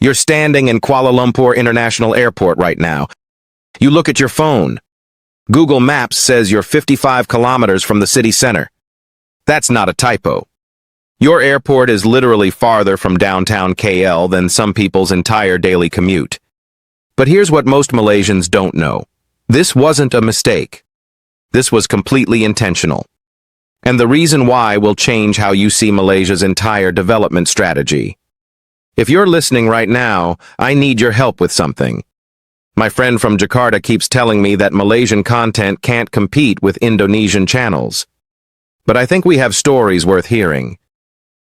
You're standing in Kuala Lumpur International Airport right now. You look at your phone. Google Maps says you're 55 kilometers from the city center. That's not a typo. Your airport is literally farther from downtown KL than some people's entire daily commute. But here's what most Malaysians don't know. This wasn't a mistake. This was completely intentional. And the reason why will change how you see Malaysia's entire development strategy. If you're listening right now, I need your help with something. My friend from Jakarta keeps telling me that Malaysian content can't compete with Indonesian channels. But I think we have stories worth hearing.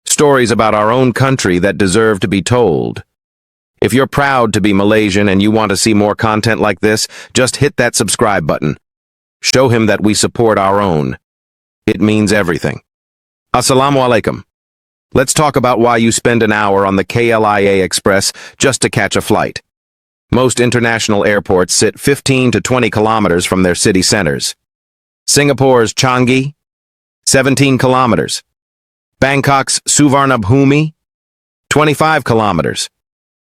Stories about our own country that deserve to be told. If you're proud to be Malaysian and you want to see more content like this, just hit that subscribe button. Show him that we support our own. It means everything. Assalamualaikum. Let's talk about why you spend an hour on the KLIA Ekspres just to catch a flight. Most international airports sit 15 to 20 kilometers from their city centers. Singapore's Changi, 17 kilometers. Bangkok's Suvarnabhumi, 25 kilometers.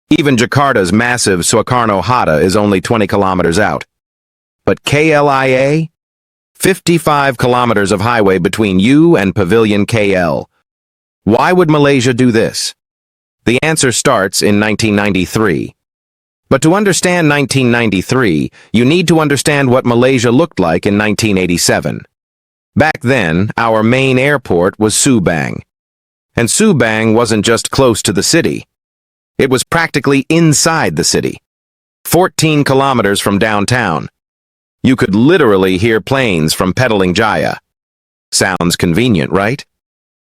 Even Jakarta's massive Soekarno-Hatta is only 20 kilometers out. But KLIA? 55 kilometers of highway between you and Pavilion KL. Why would Malaysia do this? The answer starts in 1993. But to understand 1993, you need to understand what Malaysia looked like in 1987. Back then, our main airport was Subang. And Subang wasn't just close to the city. It was practically inside the city. 14 kilometers from downtown. You could literally hear planes from Putrajaya. Sounds convenient, right?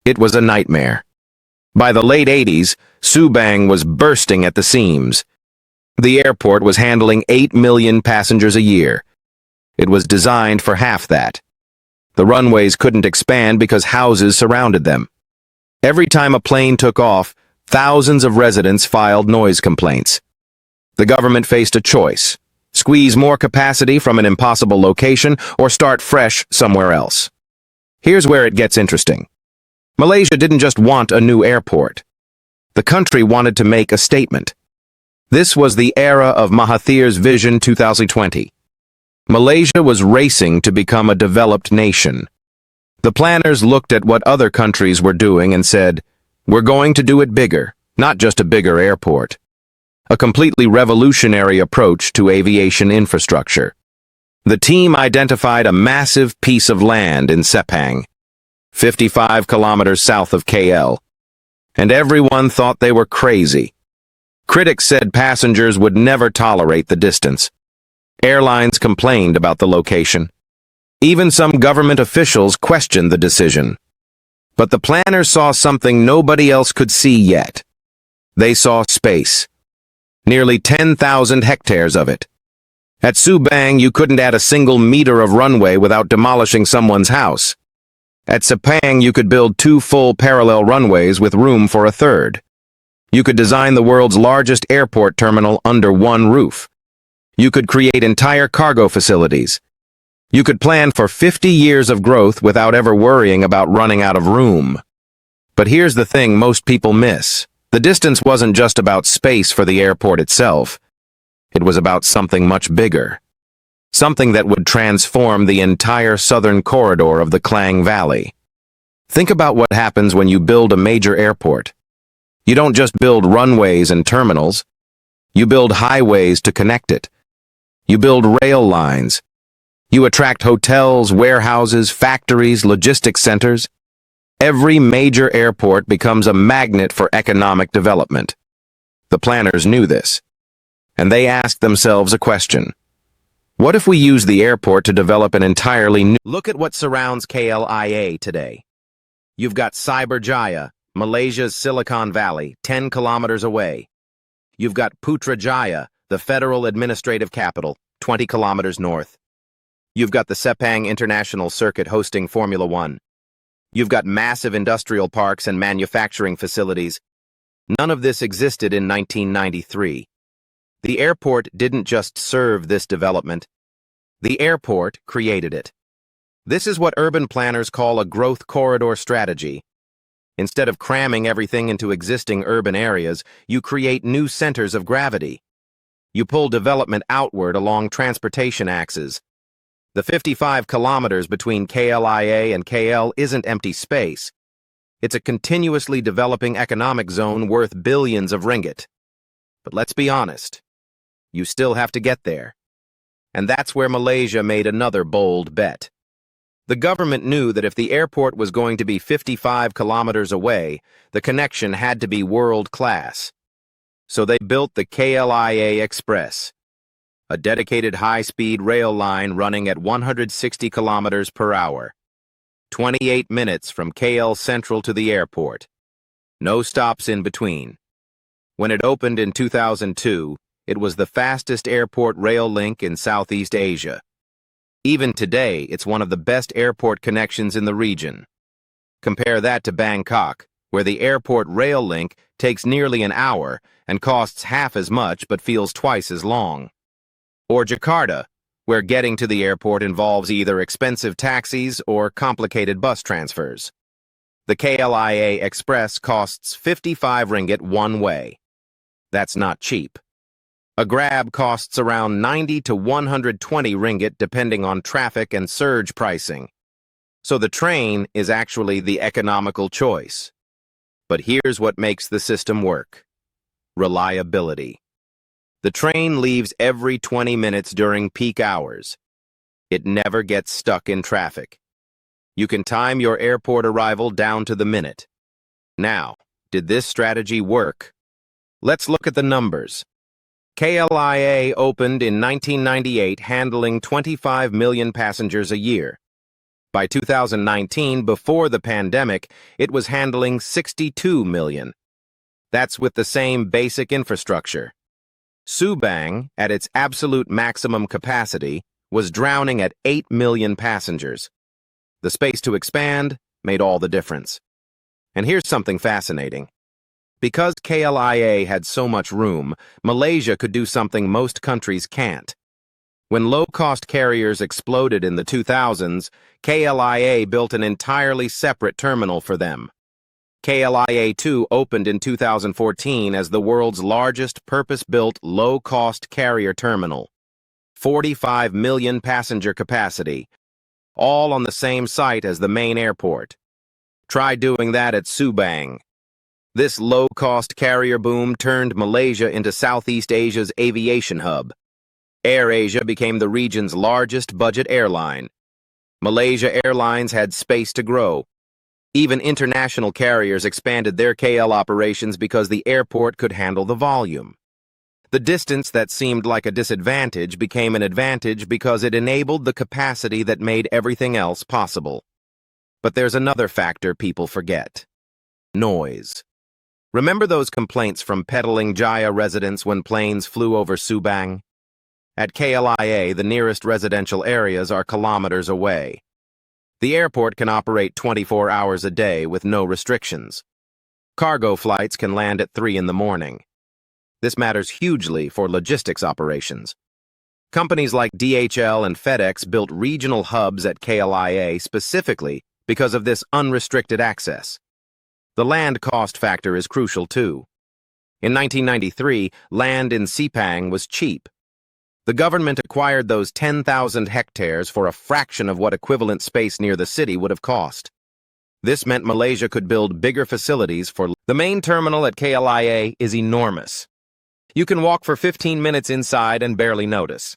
It was a nightmare. By the late 80s, Subang was bursting at the seams. The airport was handling 8 million passengers a year. It was designed for half that. The runways couldn't expand because houses surrounded them. Every time a plane took off, thousands of residents filed noise complaints. The government faced a choice: squeeze more capacity from an impossible location or start fresh somewhere else. Here's where it gets interesting. Malaysia didn't just want a new airport. The country wanted to make a statement. This was the era of Mahathir's Vision 2020. Malaysia was racing to become a developed nation. The planners looked at what other countries were doing and said, "We're going to do it bigger, not just a bigger airport." A completely revolutionary approach to aviation infrastructure. The team identified a massive piece of land in Sepang, 55 kilometers south of KL. And everyone thought they were crazy. Critics said passengers would never tolerate the distance. Airlines complained about the location. Even some government officials questioned the decision. But the planners saw something nobody else could see yet. They saw space. Nearly 10,000 hectares of it. At Subang, you couldn't add a single meter of runway without demolishing someone's house. At Sepang, you could build 2 full parallel runways with room for a third. You could design the world's largest airport terminal under one roof. You could create entire cargo facilities. You could plan for 50 years of growth without ever worrying about running out of room. But here's the thing most people miss. The distance wasn't just about space for the airport itself. It was about something much bigger. Something that would transform the entire southern corridor of the Klang Valley. Think about what happens when you build a major airport. You don't just build runways and terminals. You build highways to connect it. You build rail lines. You attract hotels, warehouses, factories, logistics centers. Every major airport becomes a magnet for economic development. The planners knew this, and they asked themselves a question. What if we use the airport to develop an entirely new... Look at what surrounds KLIA today. You've got Cyberjaya, Malaysia's Silicon Valley, 10 kilometers away. You've got Putrajaya, the federal administrative capital, 20 kilometers north. You've got the Sepang International Circuit hosting Formula One. You've got massive industrial parks and manufacturing facilities. None of this existed in 1993. The airport didn't just serve this development. The airport created it. This is what urban planners call a growth corridor strategy. Instead of cramming everything into existing urban areas, you create new centers of gravity. You pull development outward along transportation axes. The 55 kilometers between KLIA and KL isn't empty space. It's a continuously developing economic zone worth billions of ringgit. But let's be honest, you still have to get there. And that's where Malaysia made another bold bet. The government knew that if the airport was going to be 55 kilometers away, the connection had to be world-class. So they built the KLIA Ekspres, a dedicated high-speed rail line running at 160 kilometers per hour. 28 minutes from KL Central to the airport. No stops in between. When it opened in 2002, it was the fastest airport rail link in Southeast Asia. Even today, it's one of the best airport connections in the region. Compare that to Bangkok, where the airport rail link takes nearly an hour and costs half as much but feels twice as long. Or Jakarta, where getting to the airport involves either expensive taxis or complicated bus transfers. The KLIA Ekspres costs 55 ringgit one way. That's not cheap. A grab costs around 90 to 120 ringgit depending on traffic and surge pricing. So the train is actually the economical choice. But here's what makes the system work. Reliability. The train leaves every 20 minutes during peak hours. It never gets stuck in traffic. You can time your airport arrival down to the minute. Now, did this strategy work? Let's look at the numbers. KLIA opened in 1998 handling 25 million passengers a year. By 2019, before the pandemic, it was handling 62 million. That's with the same basic infrastructure. Subang, at its absolute maximum capacity, was drowning at 8 million passengers. The space to expand made all the difference. And here's something fascinating. Because KLIA had so much room, Malaysia could do something most countries can't. When low-cost carriers exploded in the 2000s, KLIA built an entirely separate terminal for them. KLIA-2 opened in 2014 as the world's largest purpose-built low-cost carrier terminal. 45 million passenger capacity, all on the same site as the main airport. Try doing that at Subang. This low-cost carrier boom turned Malaysia into Southeast Asia's aviation hub. AirAsia became the region's largest budget airline. Malaysia Airlines had space to grow. Even international carriers expanded their KL operations because the airport could handle the volume. The distance that seemed like a disadvantage became an advantage because it enabled the capacity that made everything else possible. But there's another factor people forget. Noise. Remember those complaints from Putrajaya residents when planes flew over Subang? At KLIA, the nearest residential areas are kilometers away. The airport can operate 24 hours a day with no restrictions. Cargo flights can land at 3 in the morning. This matters hugely for logistics operations. Companies like DHL and FedEx built regional hubs at KLIA specifically because of this unrestricted access. The land cost factor is crucial too. In 1993, land in Sepang was cheap. The government acquired those 10,000 hectares for a fraction of what equivalent space near the city would have cost. This meant Malaysia could build bigger facilities for... The main terminal at KLIA is enormous. You can walk for 15 minutes inside and barely notice.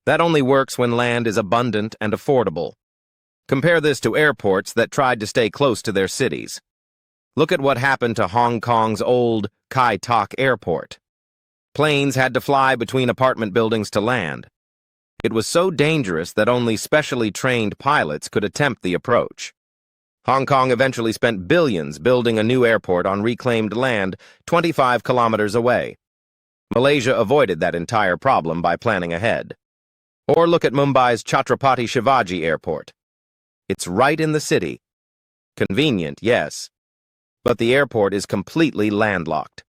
That only works when land is abundant and affordable. Compare this to airports that tried to stay close to their cities. Look at what happened to Hong Kong's old Kai Tak Airport. Planes had to fly between apartment buildings to land. It was so dangerous that only specially trained pilots could attempt the approach. Hong Kong eventually spent billions building a new airport on reclaimed land 25 kilometers away. Malaysia avoided that entire problem by planning ahead. Or look at Mumbai's Chhatrapati Shivaji Airport. It's right in the city. Convenient, yes. But the airport is completely landlocked.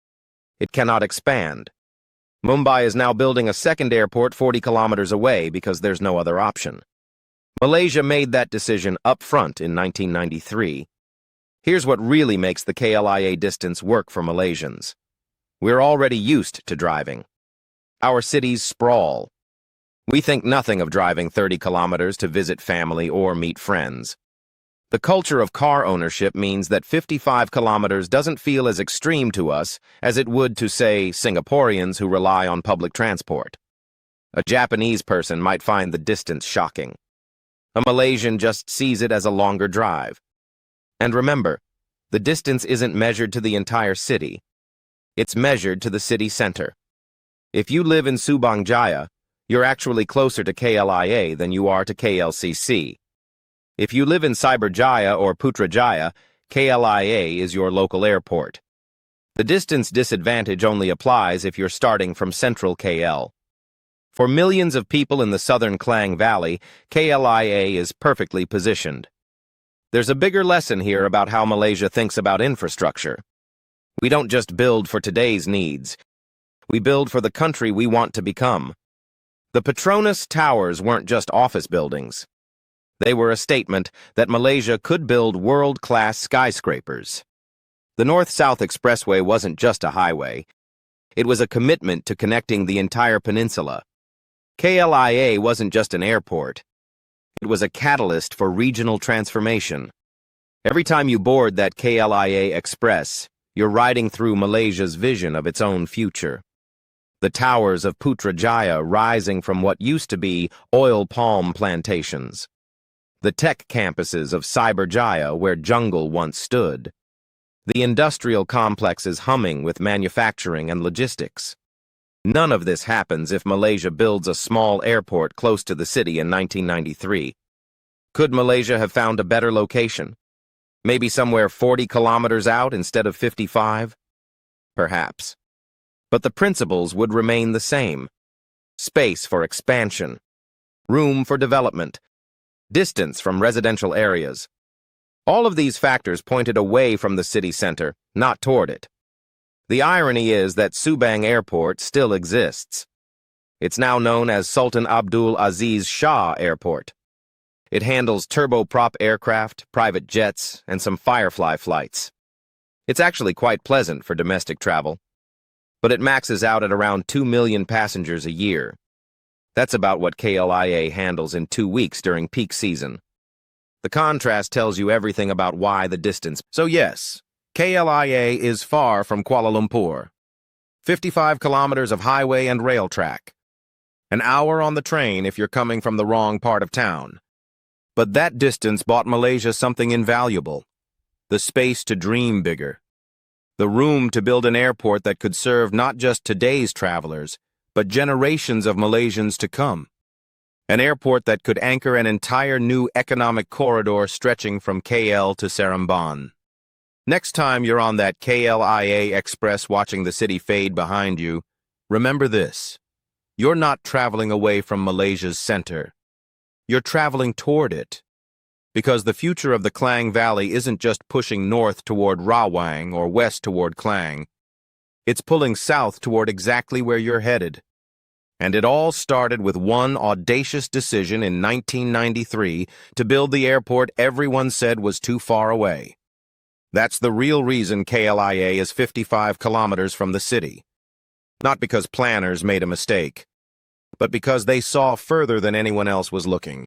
It cannot expand. Mumbai is now building a second airport 40 kilometers away because there's no other option. Malaysia made that decision up front in 1993. Here's what really makes the KLIA distance work for Malaysians. We're already used to driving. Our cities sprawl. We think nothing of driving 30 kilometers to visit family or meet friends. The culture of car ownership means that 55 kilometers doesn't feel as extreme to us as it would to, say, Singaporeans who rely on public transport. A Japanese person might find the distance shocking. A Malaysian just sees it as a longer drive. And remember, the distance isn't measured to the entire city. It's measured to the city center. If you live in Subang, you're actually closer to KLIA than you are to KLCC. If you live in Cyberjaya or Putrajaya, KLIA is your local airport. The distance disadvantage only applies if you're starting from central KL. For millions of people in the southern Klang Valley, KLIA is perfectly positioned. There's a bigger lesson here about how Malaysia thinks about infrastructure. We don't just build for today's needs. We build for the country we want to become. The Petronas Towers weren't just office buildings. They were a statement that Malaysia could build world-class skyscrapers. The North-South Expressway wasn't just a highway. It was a commitment to connecting the entire peninsula. KLIA wasn't just an airport. It was a catalyst for regional transformation. Every time you board that KLIA Ekspres, you're riding through Malaysia's vision of its own future. The towers of Putrajaya rising from what used to be oil palm plantations. The tech campuses of Cyberjaya where jungle once stood. The industrial complexes humming with manufacturing and logistics. None of this happens if Malaysia builds a small airport close to the city in 1993. Could Malaysia have found a better location? Maybe somewhere 40 kilometers out instead of 55? Perhaps. But the principles would remain the same. Space for expansion. Room for development. Distance from residential areas. All of these factors pointed away from the city center, not toward it. The irony is that Subang Airport still exists. It's now known as Sultan Abdul Aziz Shah Airport. It handles turboprop aircraft, private jets, and some Firefly flights. It's actually quite pleasant for domestic travel, but it maxes out at around 2 million passengers a year. That's about what KLIA handles in 2 weeks during peak season. The contrast tells you everything about why the distance. So yes, KLIA is far from Kuala Lumpur. 55 kilometers of highway and rail track. An hour on the train if you're coming from the wrong part of town. But that distance bought Malaysia something invaluable. The space to dream bigger. The room to build an airport that could serve not just today's travelers, but generations of Malaysians to come. An airport that could anchor an entire new economic corridor stretching from KL to Seremban. Next time you're on that KLIA Express watching the city fade behind you, remember this. You're not traveling away from Malaysia's center. You're traveling toward it. Because the future of the Klang Valley isn't just pushing north toward Rawang or west toward Klang. It's pulling south toward exactly where you're headed. And it all started with one audacious decision in 1993 to build the airport everyone said was too far away. That's the real reason KLIA is 55 kilometers from the city. Not because planners made a mistake, but because they saw further than anyone else was looking.